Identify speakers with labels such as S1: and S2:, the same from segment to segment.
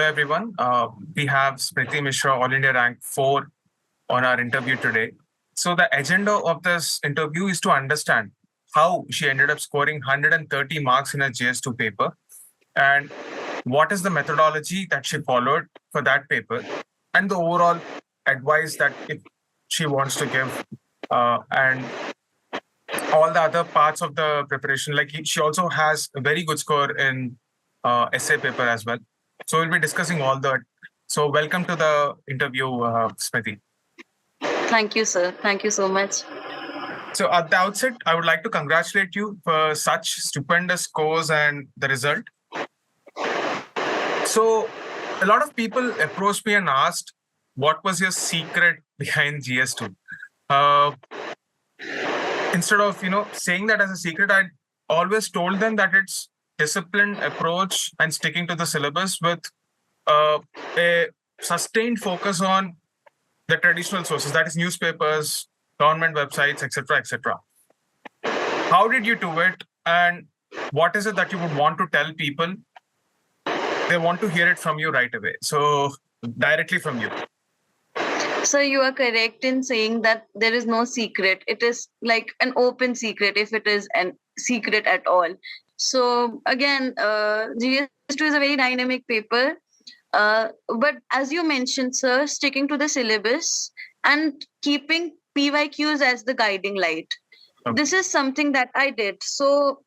S1: everyone. We have Smriti Mishra, All India Rank 4 on our interview today. So the agenda of this interview is to understand how she ended up scoring 130 marks in a GS-2 paper and what is the methodology that she followed for that paper and the overall advice that she wants to give and all the other parts of the preparation. Like she also has a very good score in essay paper as well. So we'll be discussing all that. So welcome to the interview, Smriti.
S2: Thank you, sir. Thank you so much.
S1: So at the outset, I would like to congratulate you for such stupendous scores and the result. So a lot of people approached me and asked, what was your secret behind GS2? Instead of, saying that as a secret, I always told them that it's disciplined approach and sticking to the syllabus with a sustained focus on the traditional sources, that is newspapers, government websites, etc., etc. How did you do it, and what is it that you would want to tell people? They want to hear it from you right away. So directly from you.
S2: So you are correct in saying that there is no secret. It is like an open secret if it is a secret at all. So again, GS2 is a very dynamic paper. But as you mentioned, sir, sticking to the syllabus and keeping PYQs as the guiding light. Okay. This is something that I did. So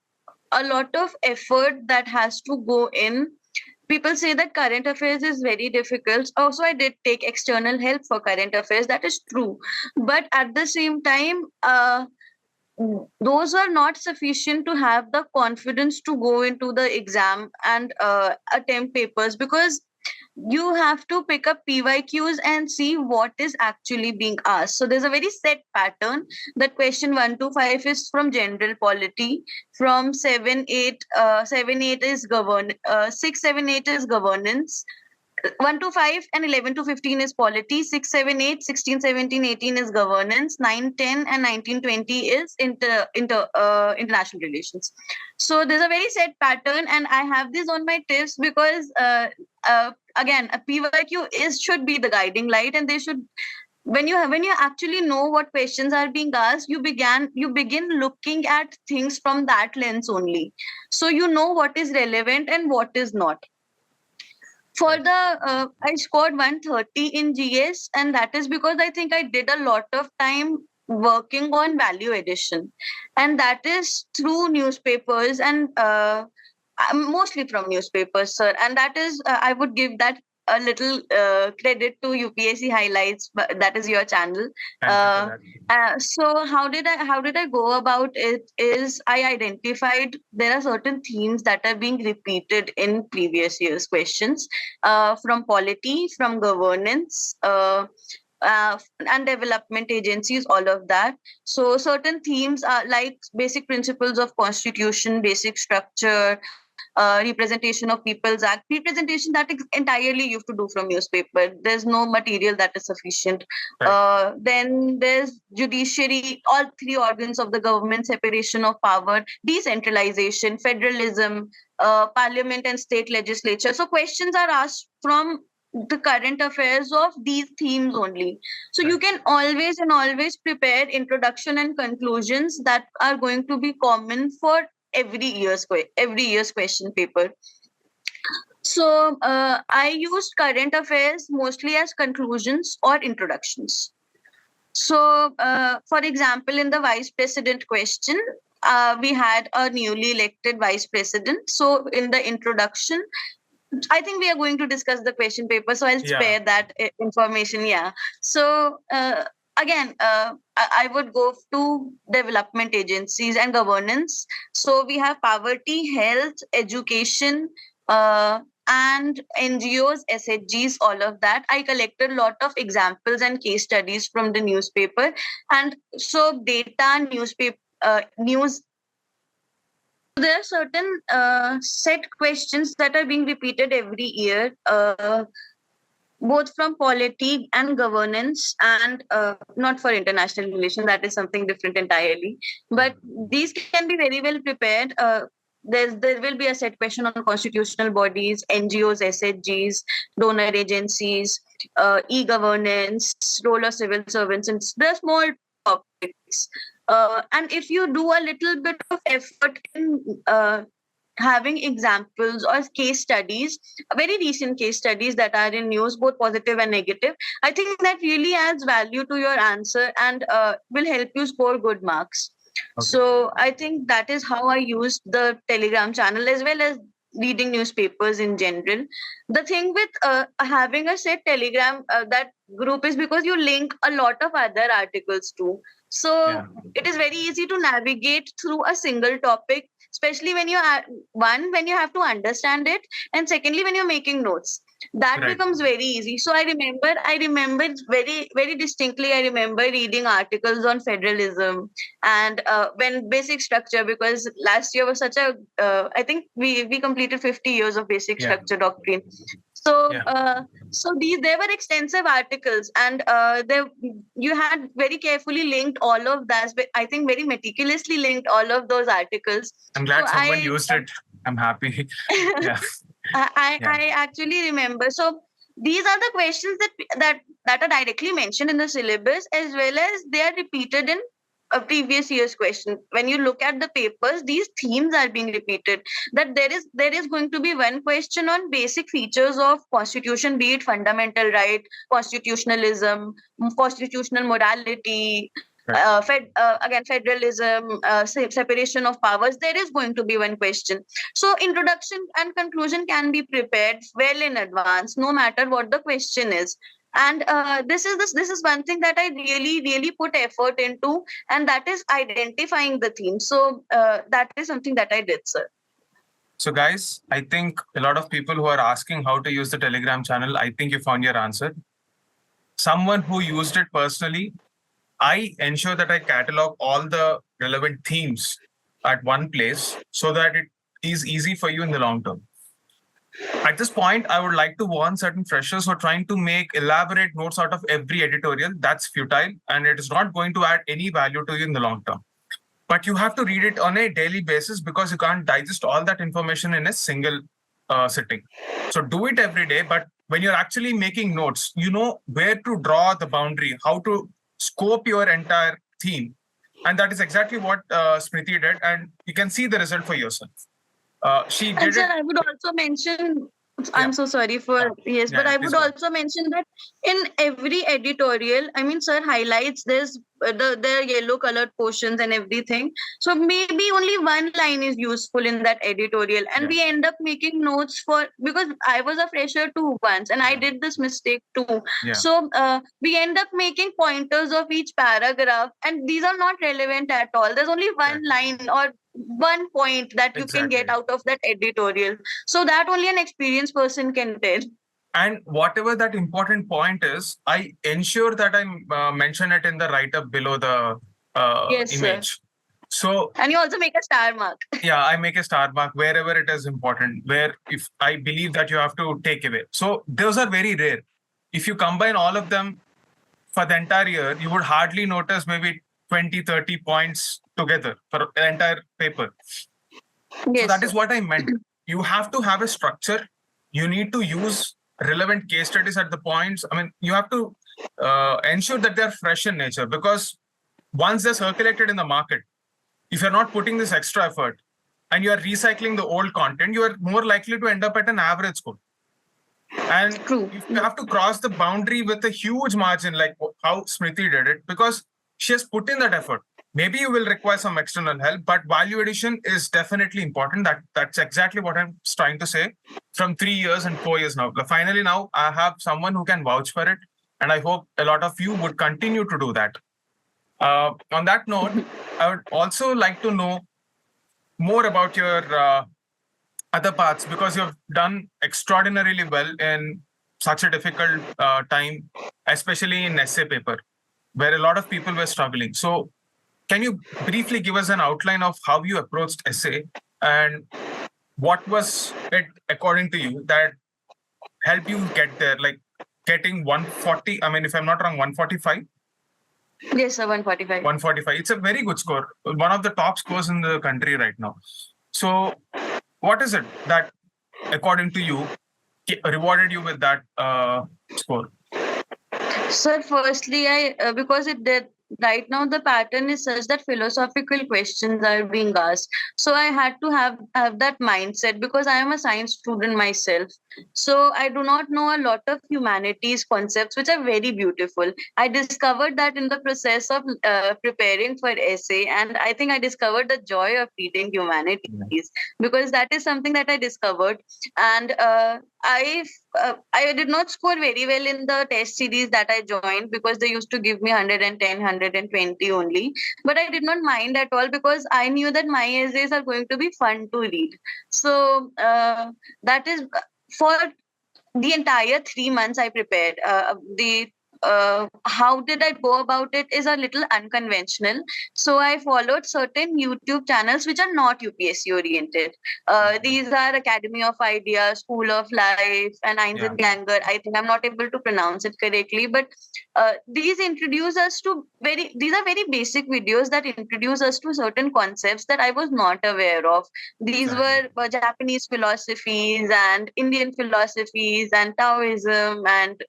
S2: a lot of effort that has to go in. People say that current affairs is very difficult. Also, I did take external help for current affairs. That is true. But at the same time, those are not sufficient to have the confidence to go into the exam and attempt papers, because you have to pick up PYQs and see what is actually being asked. So there's a very set pattern that question 1 to 5 is from general polity, from 7, 8 is 6, 7, 8 is governance, 1 to 5 and 11 to 15 is polity, 6, 7, 8, 16, 17, 18 is governance, 9, 10 and 19, 20 is international relations. So there's a very set pattern, and I have this on my tips because again, a PYQ should be the guiding light, and they should, when you actually know what questions are being asked, you begin looking at things from that lens only. So you know what is relevant and what is not. For the I scored 130 in GS, and that is because I think I did a lot of time working on value addition, and that is through newspapers and mostly from newspapers, sir. And that is I would give that a little credit to UPSC Highlights, but that is your channel. So how did I go about it is I identified there are certain themes that are being repeated in previous years' questions, from polity, from governance, and development agencies, all of that. So certain themes are like basic principles of constitution, basic structure, representation of People's Act, representation that is entirely you have to do from newspaper. There's no material that is sufficient. Right. Then there's judiciary, all three organs of the government, separation of power, decentralization, federalism, parliament and state legislature. So questions are asked from the current affairs of these themes only. So you can always prepare introduction and conclusions that are going to be common for every year's question paper. So I used current affairs mostly as conclusions or introductions. So for example, in the vice president question, we had a newly elected vice president. So in the introduction, I think we are going to discuss the question paper, so I'll spare that information. Yeah. So again, I would go to development agencies and governance. So we have poverty, health, education, and NGOs, SHGs, all of that. I collected a lot of examples and case studies from the newspaper. And so data, news. There are certain set questions that are being repeated every year, both from polity and governance, and not for international relations. That is something different entirely. But these can be very well prepared. there will be a set question on constitutional bodies, NGOs, SHGs, donor agencies, e-governance, role of civil servants, and the small topics. And if you do a little bit of effort in having examples or case studies, very recent case studies that are in news, both positive and negative, I think that really adds value to your answer and will help you score good marks.
S1: Okay.
S2: So I think that is how I used the Telegram channel as well as reading newspapers in general. The thing with having a set Telegram that group is because you link a lot of other articles too. So
S1: Yeah.
S2: it is very easy to navigate through a single topic, especially when you are when you have to understand it, and secondly when you're making notes. That
S1: Right.
S2: becomes very easy. So I remember very distinctly. I remember reading articles on federalism and when basic structure, because last year was such a I think we completed 50 years of basic
S1: Yeah.
S2: structure doctrine. So
S1: Yeah.
S2: so there were extensive articles, and there you had very carefully linked all of that. But I think very meticulously linked all of those articles.
S1: I'm glad
S2: So
S1: someone used it. I'm happy. Yeah. Yeah.
S2: I actually remember. So these are the questions that are directly mentioned in the syllabus, as well as they are repeated in a previous year's question. When you look at the papers, these themes are being repeated. That there is going to be one question on basic features of constitution, be it fundamental right, constitutionalism, constitutional morality,
S1: Right.
S2: again federalism, separation of powers. There is going to be one question. So introduction and conclusion can be prepared well in advance, no matter what the question is. And this is one thing that I really put effort into, and that is identifying the theme. So that is something that I did, sir.
S1: So, guys, I think a lot of people who are asking how to use the Telegram channel, I think you found your answer. Someone who used it personally, I ensure that I catalog all the relevant themes at one place so that it is easy for you in the long term. At this point, I would like to warn certain freshers who are trying to make elaborate notes out of every editorial. That's futile, and it is not going to add any value to you in the long term. But you have to read it on a daily basis because you can't digest all that information in a single sitting. So do it every day. But when you're actually making notes, you know where to draw the boundary, how to scope your entire theme. And that is exactly what Smriti did. And you can see the result for yourself. She
S2: And
S1: did
S2: sir,
S1: it.
S2: I would also mention,
S1: Yeah.
S2: I'm so sorry for, yes, but
S1: Yeah,
S2: I
S1: please
S2: would
S1: go on.
S2: also mention that in every editorial, I mean, sir highlights this, the yellow colored portions and everything. So maybe only one line is useful in that editorial, and
S1: Yeah.
S2: we end up making notes for, because I was a fresher too once, and I
S1: Yeah.
S2: did this mistake too.
S1: Yeah.
S2: So we end up making pointers of each paragraph, and these are not relevant at all. There's only one line or one point that you can get
S1: Exactly.
S2: out of that editorial, so that only an experienced person can tell.
S1: And whatever that important point is, I ensure that I mention it in the write-up below the
S2: Yes, sir.
S1: image. So
S2: And you also make a star mark.
S1: yeah, I make a star mark wherever it is important, where if I believe that you have to take away. So those are very rare. If you combine all of them for the entire year, you would hardly notice maybe 20, 30 points together for the entire paper. So
S2: Yes,
S1: that is
S2: sir.
S1: what I meant. You have to have a structure. You need to use relevant case studies at the points. I mean, you have to ensure that they're fresh in nature, because once they're circulated in the market, if you're not putting this extra effort and you are recycling the old content, you are more likely to end up at an average score. And
S2: True.
S1: you have to cross the boundary with a huge margin, like how Smriti did it, because she has put in that effort. Maybe you will require some external help, but value addition is definitely important. That's exactly what I'm trying to say. From 3 years and 4 years now, finally now I have someone who can vouch for it, and I hope a lot of you would continue to do that. On that note, I would also like to know more about your other parts, because you've done extraordinarily well in such a difficult time, especially in essay paper, where a lot of people were struggling. So can you briefly give us an outline of how you approached essay and what was it, according to you, that helped you get there, like getting 140? I mean, if I'm not wrong, 145?
S2: Yes, sir. 145.
S1: 145. It's a very good score. One of the top scores in the country right now. So what is it that, according to you, rewarded you with that score?
S2: Sir, firstly, I because it did right now the pattern is such that philosophical questions are being asked. So I had to have that mindset because I am a science student myself. So I do not know a lot of humanities concepts which are very beautiful. I discovered that in the process of preparing for essay, and I think I discovered the joy of reading humanities because that is something that I discovered, and I did not score very well in the test series that I joined because they used to give me 110, 120 only. But I did not mind at all because I knew that my essays are going to be fun to read. So that is for the entire 3 months I prepared. The how did I go about it is a little unconventional. So I followed certain YouTube channels which are not UPSC oriented. These are Academy of Ideas, School of Life, and
S1: Yeah.
S2: Einzelganger. I think I'm not able to pronounce it correctly, but these introduce us to these are very basic videos that introduce us to certain concepts that I was not aware of. These
S1: Exactly.
S2: were Japanese philosophies and Indian philosophies and Taoism and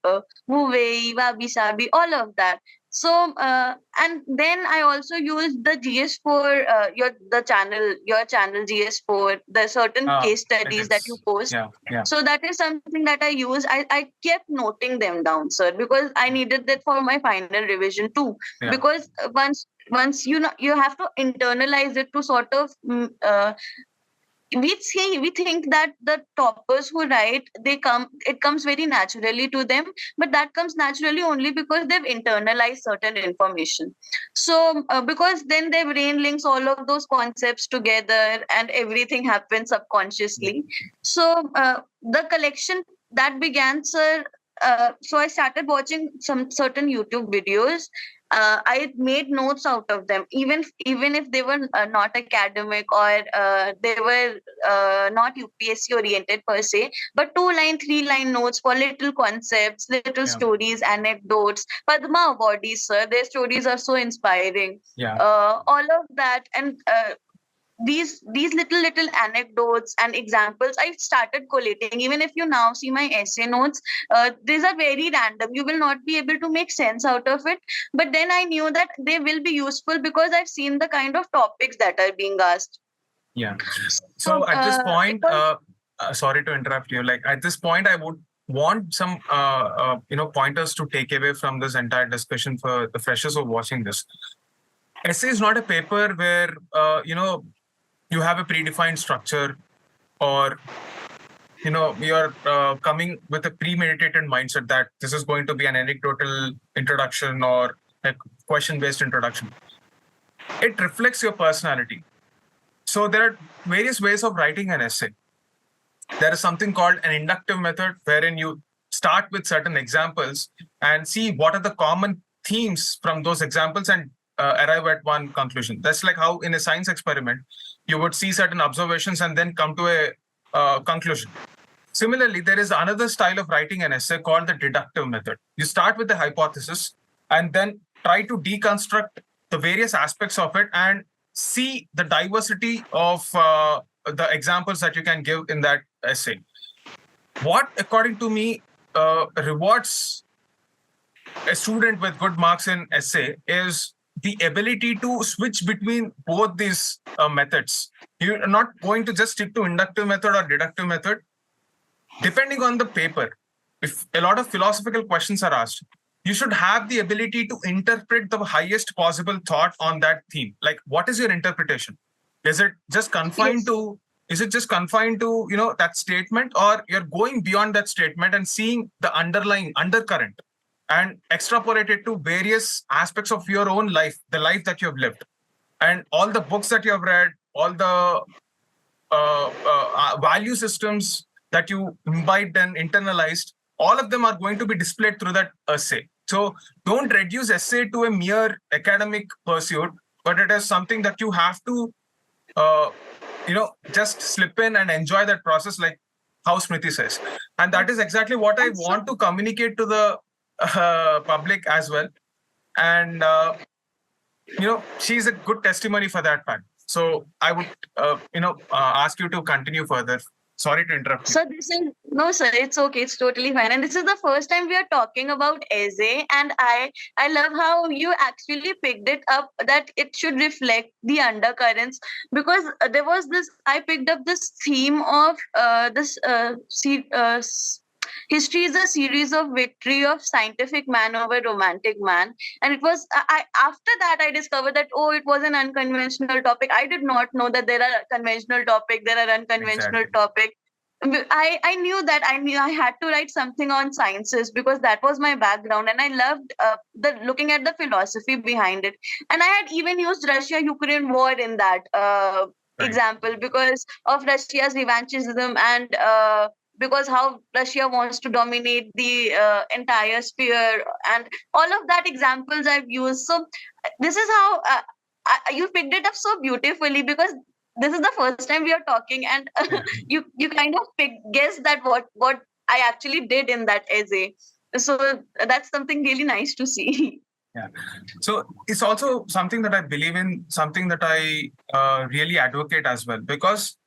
S2: Wu Wei, Wabi Sabi, all of that. So and then I also used the GS-4, your channel GS-4, the certain case
S1: It
S2: studies that you
S1: is.
S2: post.
S1: Yeah. Yeah.
S2: So that is something that I use. I kept noting them down, sir, because I needed that for my final revision too.
S1: Yeah.
S2: Because once you know you have to internalize it to sort of we think that the toppers who write it comes very naturally to them, but that comes naturally only because they've internalized certain information. So because then their brain links all of those concepts together and everything happens subconsciously. So the collection that began, sir, so I started watching some certain YouTube videos. I made notes out of them, even if they were not academic or they were not UPSC oriented per se, but 2 line, 3 line notes for little concepts, little
S1: Yeah.
S2: stories, anecdotes. Padma awardees, sir, their stories are so inspiring.
S1: Yeah.
S2: All of that, and these little anecdotes and examples I started collating. Even if you now see my essay notes, these are very random, you will not be able to make sense out of it, but then I knew that they will be useful because I've seen the kind of topics that are being asked.
S1: Yeah.
S2: So
S1: So at this
S2: it
S1: point,
S2: was
S1: sorry to interrupt you. Like at this point, I would want some pointers to take away from this entire discussion for the freshers who are watching this. Essay is not a paper where you have a predefined structure, or you're coming with a premeditated mindset that this is going to be an anecdotal introduction or a question based introduction. It reflects your personality. So there are various ways of writing an essay. There is something called an inductive method, wherein you start with certain examples and see what are the common themes from those examples and arrive at one conclusion. That's like how in a science experiment you would see certain observations and then come to a conclusion. Similarly, there is another style of writing an essay called the deductive method. You start with the hypothesis and then try to deconstruct the various aspects of it and see the diversity of the examples that you can give in that essay. What, according to me, rewards a student with good marks in essay is the ability to switch between both these methods. You're not going to just stick to inductive method or deductive method. Depending on the paper, if a lot of philosophical questions are asked, you should have the ability to interpret the highest possible thought on that theme. Like, what is your interpretation? Is it just confined
S2: yes.
S1: to that statement, or you're going beyond that statement and seeing the underlying undercurrent and extrapolate it to various aspects of your own life, the life that you have lived, and all the books that you have read, all the value systems that you imbibed and internalized, all of them are going to be displayed through that essay. So don't reduce essay to a mere academic pursuit, but it is something that you have to, just slip in and enjoy that process, like how Smriti says. And that is exactly what I
S2: And so
S1: want to communicate to the public as well. And, she's a good testimony for that fact. So I would, ask you to continue further. Sorry to interrupt you.
S2: So this is no, sir. It's okay. It's totally fine. And this is the first time we are talking about essay, and I love how you actually picked it up that it should reflect the undercurrents, because there was this. I picked up this theme of history is a series of victory of scientific man over romantic man, and it was after that I discovered that, oh, it was an unconventional topic. I did not know that there are conventional topic, there are unconventional
S1: Exactly.
S2: topic. I knew that I knew I had to write something on sciences because that was my background, and I loved the looking at the philosophy behind it. And I had even used Russia-Ukraine war in that
S1: Right.
S2: example because of Russia's revanchism and because how Russia wants to dominate the entire sphere, and all of that examples I've used. So this is how you picked it up so beautifully, because this is the first time we are talking, and
S1: Yeah.
S2: you kind of guess that what I actually did in that essay. So that's something really nice to see.
S1: Yeah. So it's also something that I believe in, something that I really advocate as well, because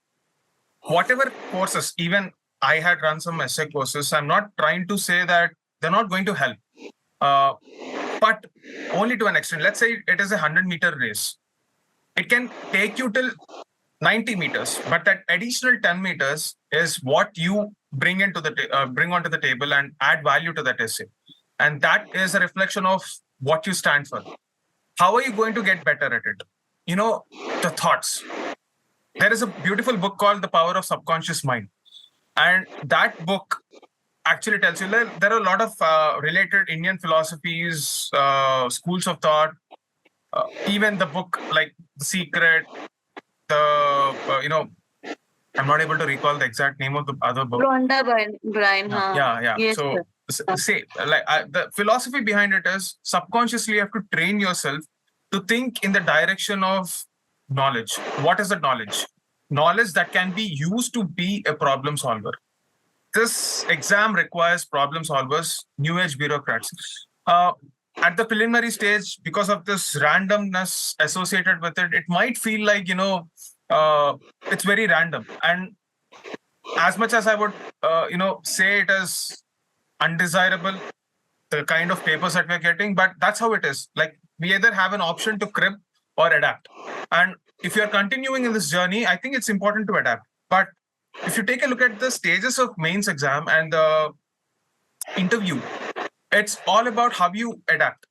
S1: whatever courses, even I had run some essay courses, I'm not trying to say that they're not going to help, uh, but only to an extent. Let's say it is a 100-meter race. It can take you till 90 meters, but that additional 10 meters is what you bring bring onto the table and add value to that essay. And that is a reflection of what you stand for. How are you going to get better at it? The thoughts. There is a beautiful book called The Power of Subconscious Mind. And that book actually tells you that there are a lot of related Indian philosophies, schools of thought, even the book like The Secret, I'm not able to recall the exact name of the other book.
S2: Rhonda Brian,
S1: Yeah,
S2: huh?
S1: yeah.
S2: Yes,
S1: So
S2: sir.
S1: say the philosophy behind it is subconsciously you have to train yourself to think in the direction of knowledge. What is the knowledge? Knowledge that can be used to be a problem solver. This exam requires problem solvers, new age bureaucrats. At the preliminary stage, because of this randomness associated with it, it might feel like, it's very random. And as much as I would, say it is undesirable, the kind of papers that we're getting, but that's how it is. Like we either have an option to crib or adapt. And if you're continuing in this journey, I think it's important to adapt. But if you take a look at the stages of mains exam and the interview, it's all about how you adapt.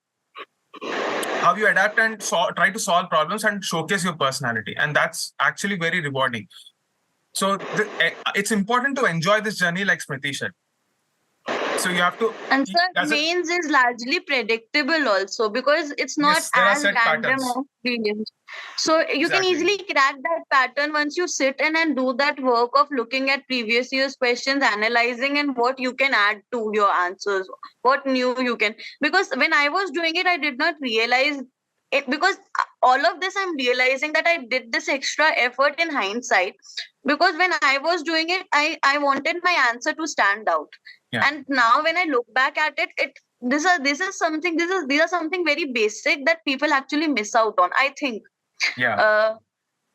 S1: How you adapt and try to solve problems and showcase your personality. And that's actually very rewarding. So it's important to enjoy this journey like Smriti said. So you have to,
S2: And sir,
S1: as a,
S2: mains is largely predictable also because it's not
S1: yes, there are
S2: as
S1: set
S2: random
S1: patterns.
S2: as prelims. So you can
S1: Exactly.
S2: easily crack that pattern once you sit in and do that work of looking at previous year's questions, analyzing and what you can add to your answers, what new you can. Because when I was doing it, I did not realize it, because all of this I'm realizing that I did this extra effort in hindsight, because when I was doing it, I wanted my answer to stand out.
S1: Yeah.
S2: And now when I look back at it, these are something very basic that people actually miss out on, I think.
S1: Yeah.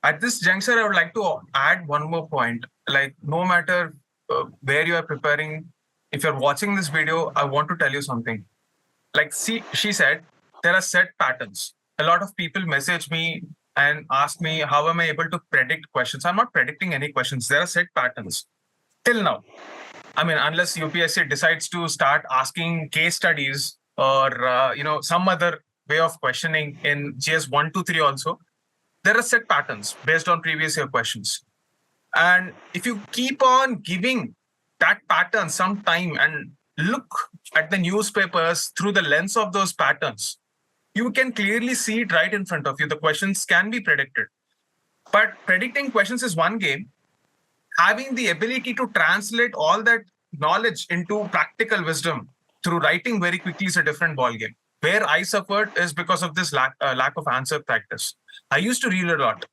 S1: At this juncture, I would like to add one more point. Like, no matter where you are preparing, if you're watching this video, I want to tell you something. Like, see, she said, there are set patterns. A lot of people message me and ask me, how am I able to predict questions? I'm not predicting any questions. There are set patterns. Till now, I mean, unless UPSC decides to start asking case studies or some other way of questioning in GS-1, 2, 3 also, there are set patterns based on previous year questions. And if you keep on giving that pattern some time and look at the newspapers through the lens of those patterns, you can clearly see it right in front of you. The questions can be predicted. But predicting questions is one game. Having the ability to translate all that knowledge into practical wisdom through writing very quickly is a different ballgame. Where I suffered is because of this lack of answer practice. I used to read a lot,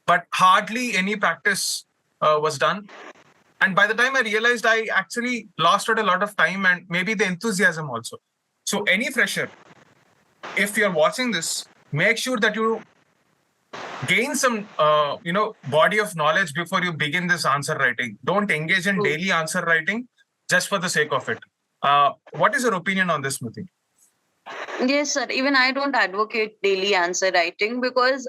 S1: but hardly any practice was done. And by the time I realized, I actually lost out a lot of time and maybe the enthusiasm also. So any fresher, if you're watching this, make sure that you gain some, body of knowledge before you begin this answer writing. Don't engage in daily answer writing just for the sake of it. What is your opinion on this, Smriti?
S2: Yes, sir. Even I don't advocate daily answer writing because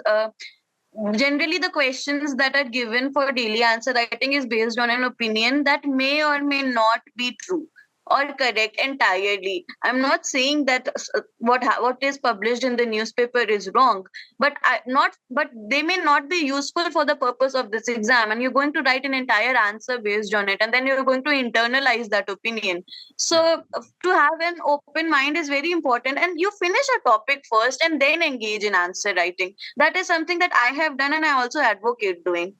S2: generally the questions that are given for daily answer writing is based on an opinion that may or may not be true or correct entirely. I'm not saying that what is published in the newspaper is wrong, but they may not be useful for the purpose of this exam, and you're going to write an entire answer based on it, and then you're going to internalize that opinion. So to have an open mind is very important, and you finish a topic first and then engage in answer writing. That is something that I have done and I also advocate doing.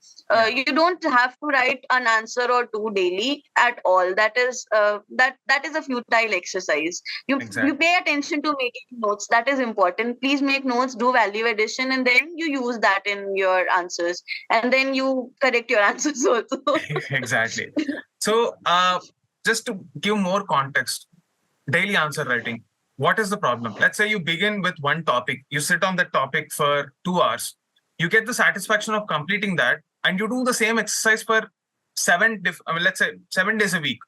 S2: You don't have to write an answer or two daily at all. That is a futile exercise. You pay attention to making notes. That is important. Please make notes, do value addition, and then you use that in your answers, and then you correct your answers also.
S1: Exactly. So, just to give more context, daily answer writing. What is the problem? Let's say you begin with one topic, you sit on that topic for 2 hours, you get the satisfaction of completing that, and you do the same exercise for let's say 7 days a week.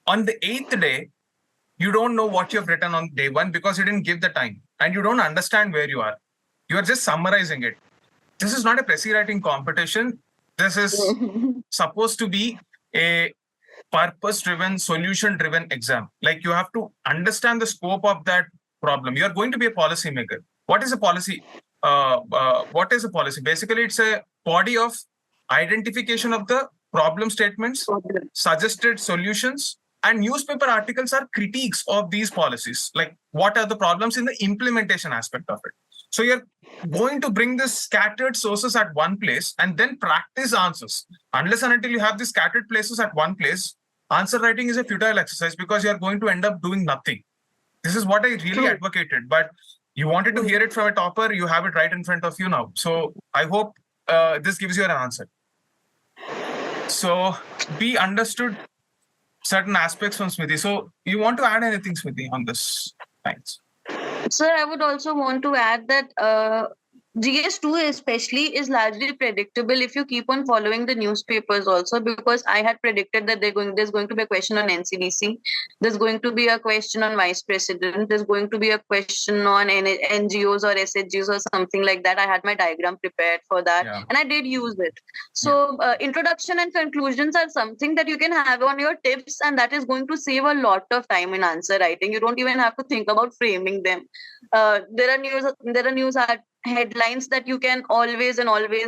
S1: On the 8th day, you don't know what you've written on day one because you didn't give the time, and you don't understand where you are. You are just summarizing it. This is not a Prezi writing competition. This is supposed to be a purpose-driven, solution-driven exam. Like, you have to understand the scope of that problem. You are going to be a policymaker. What is a policy? What is a policy? Basically, it's a body of identification of the problem statements, suggested solutions, and newspaper articles are critiques of these policies. Like, what are the problems in the implementation aspect of it? So you're going to bring the scattered sources at one place and then practice answers. Unless and until you have the scattered places at one place, answer writing is a futile exercise because you're going to end up doing nothing. This is what I really advocated, but you wanted to hear it from a topper, you have it right in front of you now. So I hope this gives you an answer. So we understood certain aspects from Smriti. So you want to add anything, Smriti, on this? Thanks.
S2: Sir, I would also want to add that GS2 especially is largely predictable if you keep on following the newspapers also, because I had predicted that there's going to be a question on NCDC, there's going to be a question on vice president, there's going to be a question on NGOs or SHGs or something like that. I had my diagram prepared for that, and I did use it. So introduction and conclusions are something that you can have on your tips, and that is going to save a lot of time in answer writing. You don't even have to think about framing them. There are news headlines that you can always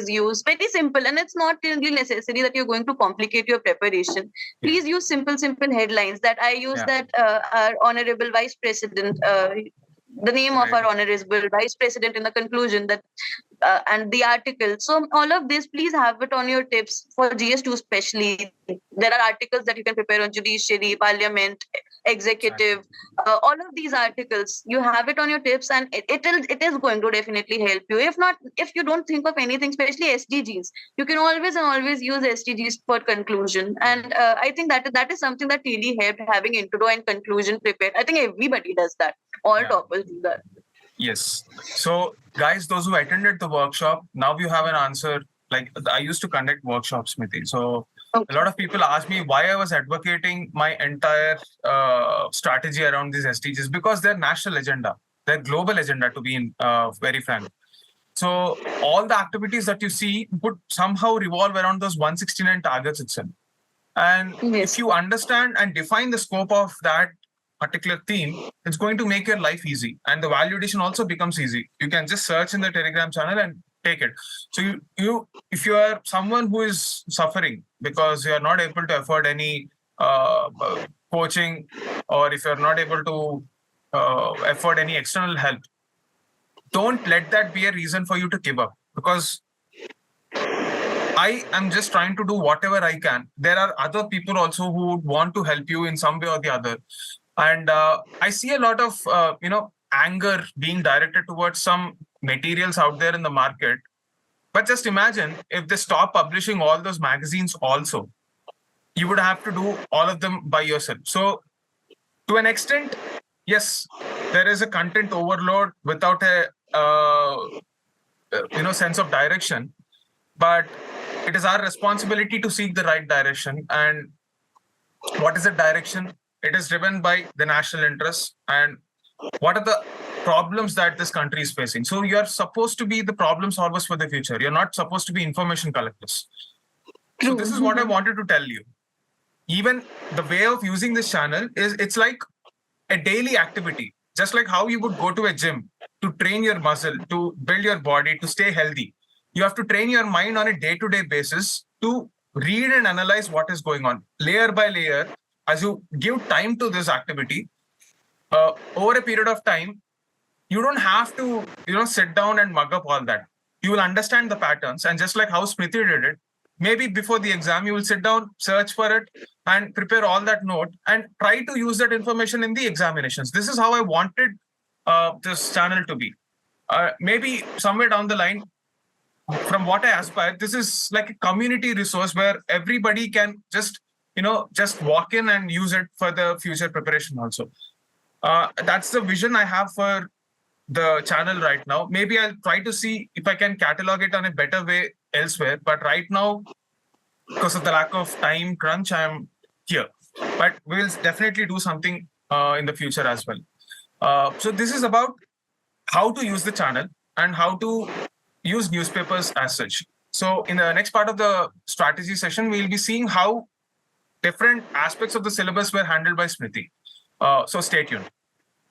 S2: use. Very simple, and it's not really necessary that you're going to complicate your preparation. Please use simple headlines. That I use that our honorable vice president, the name of our honorable vice president in the conclusion, that and the article. So all of this, please have it on your tips for GS2 especially. There are articles that you can prepare on judiciary, parliament, executive, all of these articles. You have it on your tips, and it is going to definitely help you. If you don't think of anything, especially SDGs, you can always use SDGs for conclusion. And I think that is something that really helped, having intro and conclusion prepared. I think everybody does that. All toppers do that.
S1: Yes. So, guys, those who attended the workshop, now you have an answer. Like, I used to conduct workshops, Smriti. So a lot of people ask me why I was advocating my entire strategy around these SDGs, because they're national agenda, they're global agenda, to be very frank. So all the activities that you see would somehow revolve around those 169 targets itself. And if you understand and define the scope of that particular theme, it's going to make your life easy, and the value addition also becomes easy. You can just search in the Telegram channel and take it. So you if you are someone who is suffering because you are not able to afford any coaching, or if you're not able to afford any external help, don't let that be a reason for you to give up, because I am just trying to do whatever I can. There are other people also who would want to help you in some way or the other. And I see a lot of, anger being directed towards some materials out there in the market. But just imagine if they stop publishing all those magazines also. You would have to do all of them by yourself. So to an extent, yes, there is a content overload without a sense of direction, but it is our responsibility to seek the right direction. And what is the direction? It is driven by the national interests and what are the problems that this country is facing. So you are supposed to be the problem solvers for the future. You're not supposed to be information collectors. So
S2: True.
S1: this is what I wanted to tell you. Even the way of using this channel is it's like a daily activity, just like how you would go to a gym to train your muscle, to build your body, to stay healthy. You have to train your mind on a day-to-day basis to read and analyze what is going on layer by layer. As you give time to this activity, over a period of time, you don't have to, sit down and mug up all that. You will understand the patterns. And just like how Smriti did it, maybe before the exam, you will sit down, search for it, and prepare all that note and try to use that information in the examinations. This is how I wanted this channel to be. Maybe somewhere down the line, from what I aspire, this is like a community resource where everybody can just walk in and use it for the future preparation also. That's the vision I have for the channel right now. Maybe I'll try to see if I can catalog it on a better way elsewhere. But right now, because of the lack of time crunch, I'm here. But we'll definitely do something in the future as well. So this is about how to use the channel and how to use newspapers as such. So in the next part of the strategy session, we'll be seeing how different aspects of the syllabus were handled by Smriti. So stay tuned.